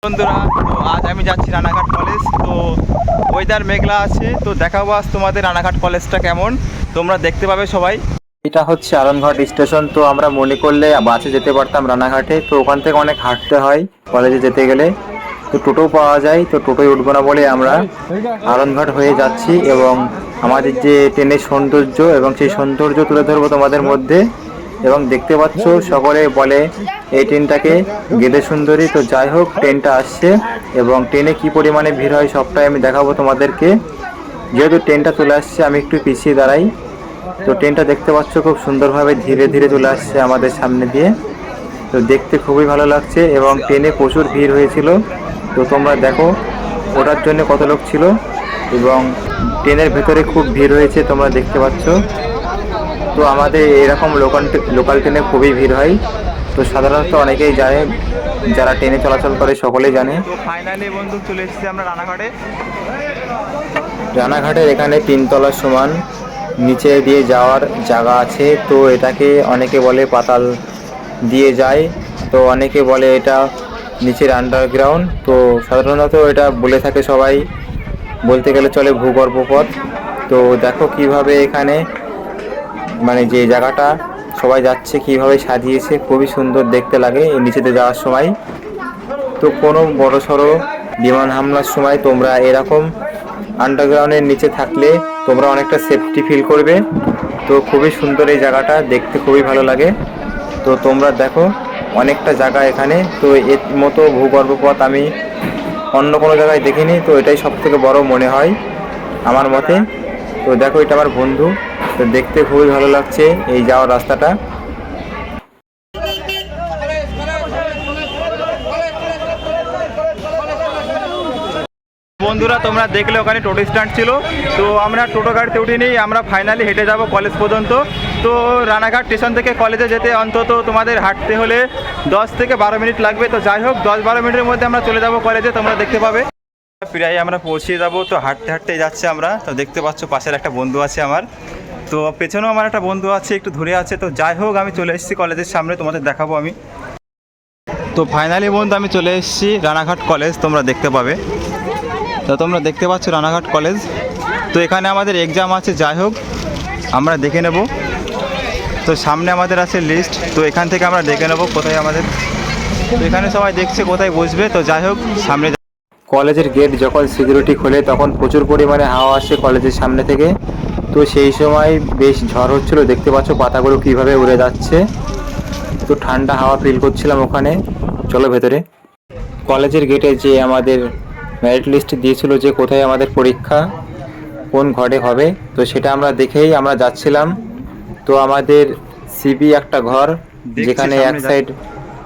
বন্ধুরা, তো আজ আমি যাচ্ছি রানাঘাট কলেজ। তো ওয়েদার মেঘলা আছে, তো দেখাবো আজ তোমাদের রানাঘাট কলেজটা কেমন, তোমরা দেখতে পাবে সবাই। এটা হচ্ছে আরনঘাট স্টেশন। তো আমরা মনে করলে বাসে যেতে পারতাম রানাঘাটে, তো ওখান থেকে অনেক হাঁটতে হয় কলেজে যেতে গেলে। তো টোটো পাওয়া যায়, তো টোটোয় উঠবো না বলে আমরা আরনঘাট হয়ে যাচ্ছি এবং আমাদের যে ট্রেনের সৌন্দর্য এবং সেই সৌন্দর্য তুলে ধরবো তোমাদের মধ্যে। এবং দেখতে পাচ্ছ সকলে বলে এই ট্রেনটাকে গেদে সুন্দরী। তো যাই হোক, ট্রেনটা আসছে এবং ট্রেনে কি পরিমাণে ভিড় হয় সবটাই আমি দেখাবো তোমাদেরকে। যেহেতু ট্রেনটা চলে আসছে, আমি একটু পিছিয়ে দাঁড়াই। তো ট্রেনটা দেখতে পাচ্ছ খুব সুন্দরভাবে ধীরে ধীরে চলে আসছে আমাদের সামনে দিয়ে। তো দেখতে খুবই ভালো লাগছে এবং ট্রেনে প্রচুর ভিড় হয়েছিল। তো তোমরা দেখো ওঠার জন্য কত লোক ছিল এবং ট্রেনের ভেতরে খুব ভিড় হয়েছে, তোমরা দেখতে পাচ্ছ। তো আমাদের এরকম লোকাল ট্রেনে খুবই ভিড় হয়। তো সাধারণত অনেকেই জানে, যারা ট্রেনে চলাচল করে সকলেই জানে। তো ফাইনালি বন্ধু চলে এসেছি আমরা রানাঘাটে। রানাঘাটের এখানে 3 তলা সমান নিচে দিয়ে যাওয়ার জায়গা আছে। তো এটাকে অনেকে বলে পাতাল দিয়ে যায়, তো অনেকে বলে এটা নিচের আন্ডারগ্রাউন্ড। তো সাধারণত এটা বলে থাকে সবাই, বলতে গেলে চলে ভূগর্ভ পথ। তো দেখো কিভাবে এখানে মানে যে জায়গাটা সবাই যাচ্ছে কিভাবে সাজিয়েছে, খুবই সুন্দর দেখতে লাগে এই নিচেতে যাওয়ার সময়। তো কোনো বড় সড়ো বিমান হামলার সময় তোমরা এরকম আন্ডারগ্রাউন্ডের নিচে থাকলে তোমরা অনেকটা সেফটি ফিল করবে। তো খুবই সুন্দর এই জায়গাটা, দেখতে খুবই ভালো লাগে। তো তোমরা দেখো অনেকটা জায়গা এখানে। তো এর মতো ভূগর্ভ পথ আমি অন্য কোনো জায়গায় দেখিনি, তো এটাই সব থেকে বড় মনে হয় আমার মতে। তো দেখো এটা আমার বন্ধু, তো দেখতে খুবই ভালো লাগছে এই যাওয়ার রাস্তাটা। বন্ধুরা, তোমরা দেখলে ওখানে টোটো স্ট্যান্ড ছিল, তো আমরা টোটো গাড়িতে উঠিনি, আমরা ফাইনালি হেঁটে যাব কলেজ পর্যন্ত। তো রানাঘাট স্টেশন থেকে কলেজে যেতে অন্তত তোমাদের হাঁটতে হলে 10 থেকে 12 মিনিট লাগবে। তো যাই হোক, 10-12 মিনিটের মধ্যে আমরা চলে যাব কলেজে, তোমরা দেখতে পাবে। প্রায় আমরা পৌঁছে যাব। তো হাঁটতে হাঁটতে যাচ্ছে আমরা। তো দেখতে পাচ্ছ পাশের একটা বন্ধু আছে আমার, তো পেছনেও আমার একটা বন্ধু আছে, একটু দূরে আছে। তো যাই হোক, আমি চলে এসেছি কলেজের সামনে, তোমাদের দেখাবো আমি। তো ফাইনালি বন্ধু আমি চলে এসেছি রানাঘাট কলেজ, তোমরা দেখতে পাবে। তো তোমরা দেখতে পাচ্ছ রানাঘাট কলেজ। তো এখানে আমাদের এক্সাম আছে, যাই হোক আমরা দেখে নেব। তো সামনে আমাদের আছে লিস্ট, তো এখান থেকে আমরা দেখে নেব কোথায় আমাদের। তো এখানে সবাই দেখছে কোথায় বসবে। তো যাই হোক সামনে। কলেজের গেট যখন সিকিউরিটি খোলে তখন প্রচুর পরিমাণে হাওয়া আসে কলেজের সামনে থেকে। তো সেই সময় বেশ ঝড় হচ্ছিল, দেখতে পাচ্ছ পাতাগুলো কিভাবে উড়ে যাচ্ছে। তো ঠান্ডা হাওয়া ফিল করছিলাম ওখানে। চলো ভেতরে। কলেজের গেটে যে আমাদের মেরিট লিস্ট দিয়েছিল যে কোথায় আমাদের পরীক্ষা কোন ঘরে হবে, তো সেটা আমরা দেখেই আমরা যাচ্ছিলাম। তো আমাদের সিবি একটা ঘর, যেখানে এক সাইড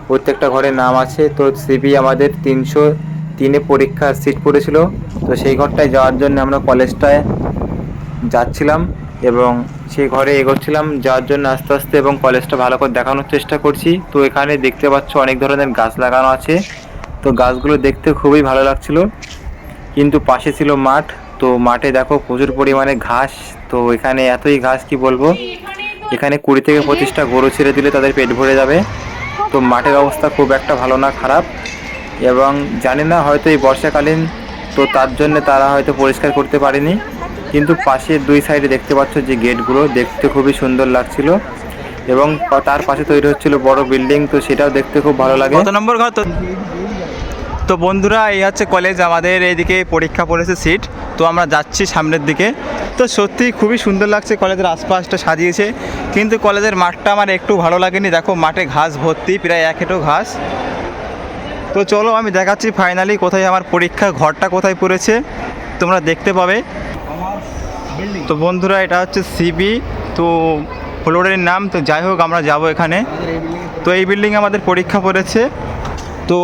প্রত্যেকটা ঘরের নাম আছে। তো সিবি আমাদের 303-এ পরীক্ষার সিট পড়েছিল। তো সেই ঘরটায় যাওয়ার জন্য আমরা কলেজটায় যাচ্ছিলাম এবং সেই ঘরে এগোচ্ছিলাম যাওয়ার জন্য আস্তে আস্তে, এবং কলেজটা ভালো করে দেখানোর চেষ্টা করছি। তো এখানে দেখতে পাচ্ছ অনেক ধরনের গাছ লাগানো আছে। তো গাছগুলো দেখতে খুবই ভালো লাগছিল, কিন্তু পাশে ছিল মাঠ। তো মাঠে দেখো প্রচুর পরিমাণে ঘাস। তো এখানে এতই ঘাস কি বলবো, এখানে 20 থেকে 25টা গরু ছেড়ে দিলে তাদের পেট ভরে যাবে। তো মাঠের অবস্থা খুব একটা ভালো না, খারাপ। এবং জানি না হয়তো এই বর্ষাকালীন, তো তার জন্য তারা হয়তো পরিষ্কার করতে পারেনি। কিন্তু পাশের 2 সাইডে দেখতে পাচ্ছ যে গেটগুলো দেখতে খুবই সুন্দর লাগছিল এবং তার পাশে তৈরি হচ্ছিল বড় বিল্ডিং, তো সেটাও দেখতে খুব ভালো লাগে। কত নম্বর ঘর? তো বন্ধুরা, এই হচ্ছে কলেজ, আমাদের এইদিকে পরীক্ষা পড়েছে সিট। তো আমরা যাচ্ছি সামনের দিকে। তো সত্যি খুবই সুন্দর লাগছে, কলেজের আশপাশটা সাজিয়েছে, কিন্তু কলেজের মাঠটা আমার একটু ভালো লাগেনি। দেখো মাঠে ঘাস ভর্তি, প্রায় 1 হেঁটো ঘাস। তো চলো আমি দেখাচ্ছি ফাইনালি কোথায় আমার পরীক্ষা ঘরটা কোথায় পড়েছে, তোমরা দেখতে পাবে। তো বন্ধুরা, এটা হচ্ছে সিবি, তো ফ্লোরের নাম। তো যাই হোক আমরা যাব এখানে। তো এই বিল্ডিংয়ে আমাদের পরীক্ষা পড়েছে। তো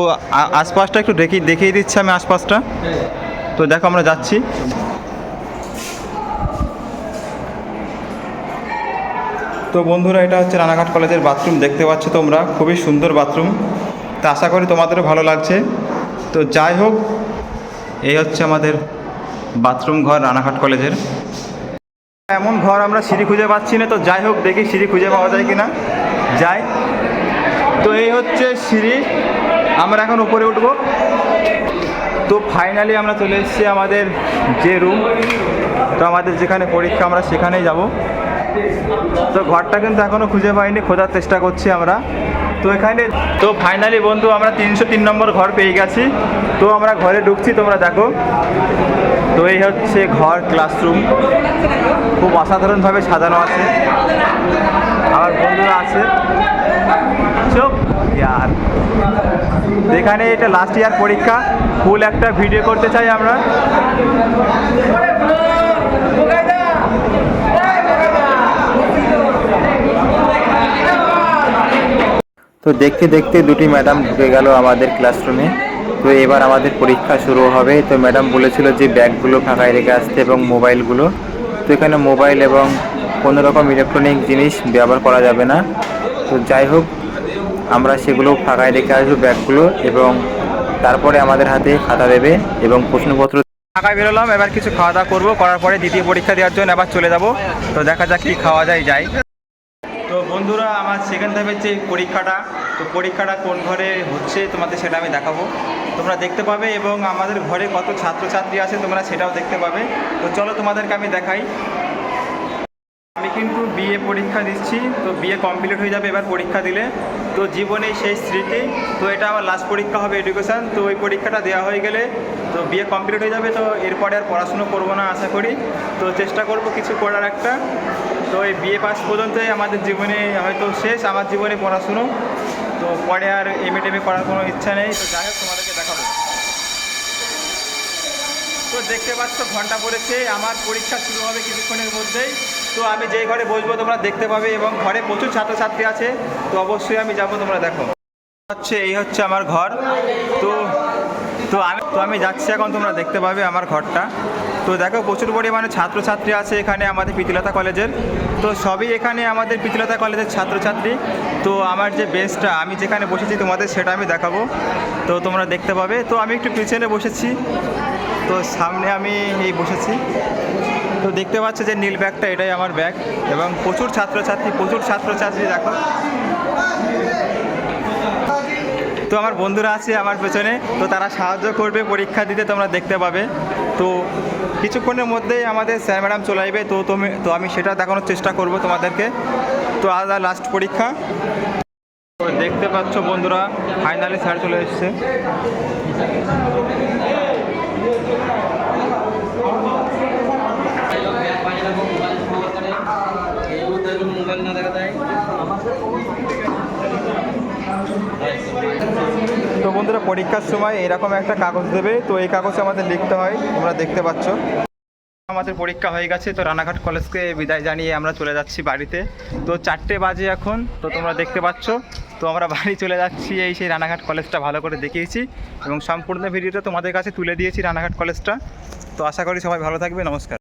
আশপাশটা একটু দেখিয়ে দিচ্ছি আমি আশপাশটা। তো দেখো আমরা যাচ্ছি। তো বন্ধুরা, এটা হচ্ছে রানাঘাট কলেজের বাথরুম, দেখতে পাচ্ছ তোমরা, খুবই সুন্দর বাথরুম। তো আশা করি তোমাদেরও ভালো লাগছে। তো যাই হোক, এই হচ্ছে আমাদের বাথরুম ঘর রানাঘাট কলেজের। এমন ঘর আমরা সিঁড়ি খুঁজে পাচ্ছি না, তো যাই হোক দেখি সিঁড়ি খুঁজে পাওয়া যায় কিনা। যাই। তো এই হচ্ছে সিঁড়ি, আমরা এখন উপরে উঠবো। তো ফাইনালি আমরা চলে এসেছি আমাদের যে রুম, তো আমাদের যেখানে পরীক্ষা আমরা সেখানেই যাব। তো ঘরটা কিন্তু এখনও খুঁজে পাইনি, খোঁজার চেষ্টা করছি আমরা। তো এখানে তো ফাইনালি বন্ধু আমরা 303 নম্বর ঘর পেয়ে গেছি। তো আমরা ঘরে ঢুকছি, তোমরা দেখো। তো এই হচ্ছে ঘর, ক্লাসরুম, খুব অসাধারণভাবে সাজানো আছে। আমার বন্ধুরা আছে চুপ ইয়ার। এখানে এটা লাস্ট ইয়ার পরীক্ষা, ফুল একটা ভিডিও করতে চাই আমরা। তো দেখতে দেখতে দুটি ম্যাডাম ঢুকে গেল আমাদের ক্লাসরুমে। তো এবার আমাদের পরীক্ষা শুরু হবে। তো ম্যাডাম বলেছিল যে ব্যাগগুলো ফাঁকায় রেখে আসতে এবং মোবাইলগুলো। তো এখানে মোবাইল এবং কোনো রকম ইলেকট্রনিক জিনিস ব্যবহার করা যাবে না। তো যাই হোক, আমরা সেগুলো ফাঁকায় রেখে আসবো ব্যাগগুলো, এবং তারপরে আমাদের হাতে খাতা দেবে এবং প্রশ্নপত্র। ঢাকায় বেরোলাম, এবার কিছু খাওয়া দাওয়া করবো, করার পরে দ্বিতীয় পরীক্ষা দেওয়ার জন্য আবার চলে যাব। তো দেখা যাক কী খাওয়া যায় যাই। তো বন্ধুরা আমার সেকেন্ড ধাপের যে পরীক্ষাটা, তো পরীক্ষাটা কোন ঘরে হচ্ছে তোমাদের সেটা আমি দেখাবো, তোমরা দেখতে পাবে, এবং আমাদের ঘরে কত ছাত্রছাত্রী আছে তোমরা সেটাও দেখতে পাবে। তো চলো তোমাদেরকে আমি দেখাই। আমি কিন্তু বিএ পরীক্ষা দিচ্ছি, তো বিএ কমপ্লিট হয়ে যাবে এবার পরীক্ষা দিলে। তো জীবনে সেই স্মৃতি, তো এটা আমার লাস্ট পরীক্ষা হবে এডুকেশান। তো ওই পরীক্ষাটা দেওয়া হয়ে গেলে তো বিএ কমপ্লিট হয়ে যাবে। তো এরপরে আর পড়াশুনো করবো না আশা করি। তো চেষ্টা করব কিছু করার একটা। তো এই বিএ পাস পর্যন্তই আমাদের জীবনে হয়তো শেষ, আমার জীবনে পড়াশুনো। তো পরে আর এমএ টেমে করার কোনো ইচ্ছা নেই। তো যাই হোক তোমাদেরকে দেখাবো। তো দেখতে পাচ্ছ ঘন্টা পড়েছে, আমার পরীক্ষা শুরু হবে কিছুক্ষণের মধ্যেই। তো আমি যেই ঘরে বসবো তোমরা দেখতে পাবে, এবং ঘরে প্রচুর ছাত্রছাত্রী আছে। তো অবশ্যই আমি যাব, তোমরা দেখো। এই হচ্ছে আমার ঘর। তো আমি যাচ্ছি এখন, তোমরা দেখতে পাবে আমার ঘরটা। তো দেখো প্রচুর পরিমাণে ছাত্রছাত্রী আছে এখানে আমাদের প্রীতিলতা কলেজের। তো সবই এখানে আমাদের প্রীতিলতা কলেজের ছাত্রছাত্রী। তো আমার যে বেঞ্চটা আমি যেখানে বসেছি তোমাদের সেটা আমি দেখাবো, তো তোমরা দেখতে পাবে। তো আমি একটু পিছনে বসেছি, তো সামনে আমি এই বসেছি। তো দেখতে পাচ্ছ যে নীল ব্যাগটা, এটাই আমার ব্যাগ, এবং প্রচুর ছাত্রছাত্রী দেখো। তো আমার বন্ধুরা আছে আমার পেছনে, তো তারা সাহায্য করবে পরীক্ষা দিতে, তোমরা দেখতে পাবে। তো কিছুক্ষণের মধ্যেই আমাদের স্যার ম্যাডাম চলে আসবে। তো আমি সেটা দেখানোর চেষ্টা করব তোমাদেরকে। তো আজ লাস্ট পরীক্ষা। তো দেখতে পাচ্ছ বন্ধুরা ফাইনালি স্যার চলে এসছে। তো বন্ধুরা পরীক্ষার সময় এরকম একটা কাগজ দেবে, তো এই কাগজে আমাদের লিখতে হয়, তোমরা দেখতে পাচ্ছ। আমাদের পরীক্ষা হয়ে গেছে, তো রানাঘাট কলেজকে বিদায় জানিয়ে আমরা চলে যাচ্ছি বাড়িতে। তো 4টে বাজে এখন, তো তোমরা দেখতে পাচ্ছ। তো আমরা বাড়ি চলে যাচ্ছি। এই সেই রানাঘাট কলেজটা ভালো করে দেখিয়েছি, এবং সম্পূর্ণ ভিডিওটা তোমাদের কাছে তুলে দিয়েছি রানাঘাট কলেজটা। তো আশা করি সবাই ভালো থাকবে, নমস্কার।